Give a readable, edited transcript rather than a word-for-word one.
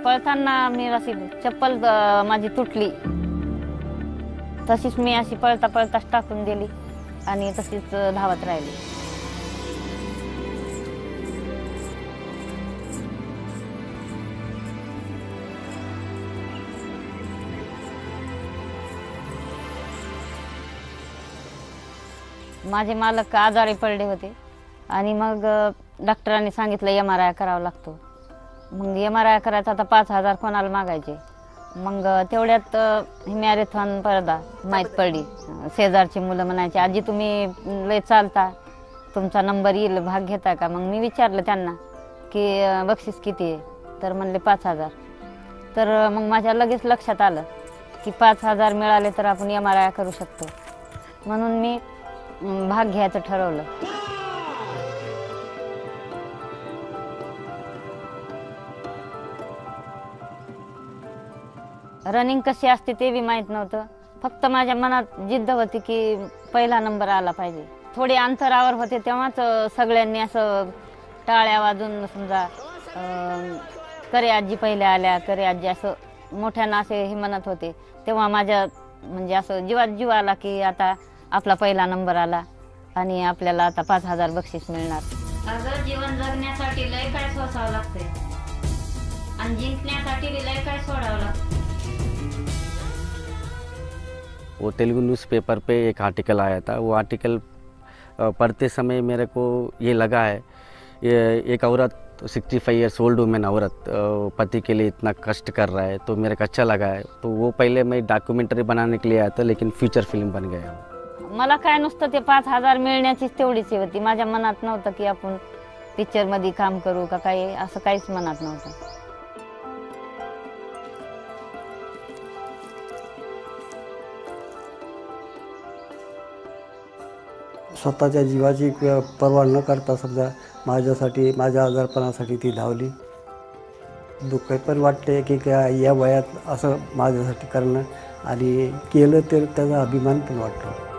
पळताना मी अशी चप्पल माझी तुटली, तशीच मी अशी पळता पळताच टाकून दिली आणि तशीच धावत राहिली. माझे मालक आजारी पडले होते आणि मग डॉक्टरांनी सांगितलं MRI करावा लागतो. मग MRI करायचा आता 5,000 कोणाला मागायचे. मग तेवढ्यात मॅरेथॉन स्पर्धा माहीत पडली. शेजारची मुलं म्हणायचे, आजी तुम्ही लय चालता, तुमचा नंबर येईल, भाग घेता का? मग मी विचारलं त्यांना की बक्षीस किती आहे, तर म्हणले 5,000. तर मग माझ्या लगेच लक्षात आलं की 5,000 मिळाले तर आपण MRI करू शकतो. म्हणून मी भाग घ्यायचं ठरवलं. रनिंग कशी असते ते बी माहीत नव्हतं. फक्त माझ्या मनात जिद्द होती की पहिला नंबर आला पाहिजे. थोडे अंतरावर होते तेव्हाच सगळ्यांनी असं टाळ्या वाजून समजा करे आजी पहिल्या आल्या, करे आजी असं मोठ्यानं असे हे म्हणत होते. तेव्हा माझ्या म्हणजे असं जीवात जीव आला की आता आपला पहिला नंबर आला आणि आपल्याला आता 5,000 बक्षीस मिळणार. अगं जीवन जगण्यासाठी लय काय सोसावं लागतंय आणि जिंकण्यासाठी लय काय सोडावं लागतं. वो तेलुगु न्यूज़पेपर पे एक आर्टिकल आया था. वो आर्टिकल पढ़ते समय मेरे को ये लगा है, ये एक औरत 65 ईयर्स ओल्ड वुमेन औरत पति के लिए इतना कष्ट कर रहा है, तो मेरे को अच्छा लगा है. तो वो पहले मैं डॉक्यूमेंट्री बनाने के लिए आया था, लेकिन फ्यूचर फिल्म बन गया. मला काय नुसतं ते 5,000 मिळण्याचीच तेवढीच होती. माझ्या मनात नव्हतं की आपण पिक्चर मध्ये काम करू का काय, असं काहीच मनात नव्हतं. स्वतःच्या जीवाची पर्वा न करता समजा माझ्यासाठी, माझ्या आजारपणासाठी ती धावली. दुःख पण वाटते की या वयात असं माझ्यासाठी करणं आणि केलं तर त्याचा अभिमान पण वाटतो.